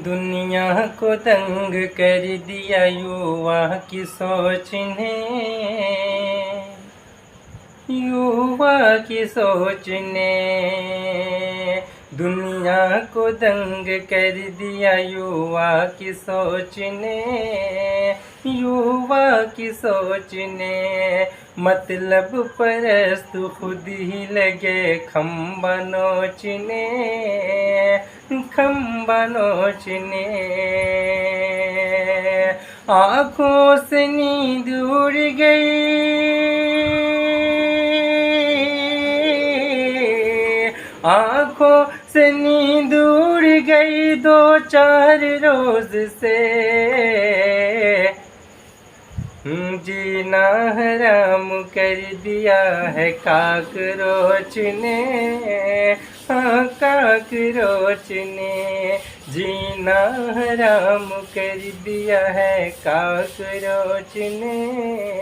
दुनिया को दंग कर दिया युवा की सोच ने, युवा की सोच ने दुनिया को दंग कर दिया युवा की सोच ने, युवा की सोच ने मतलब परस्त खुद ही लगे खम्बा नोचने, खम्बा नोचने। आँखों से नींद उड़ गई, आँखों से नींद उड़ गई 2-4 रोज से, जीना हराम कर दिया है काकरोच ने, हाँ काकरोच ने जीना हराम कर दिया है काकरोच ने।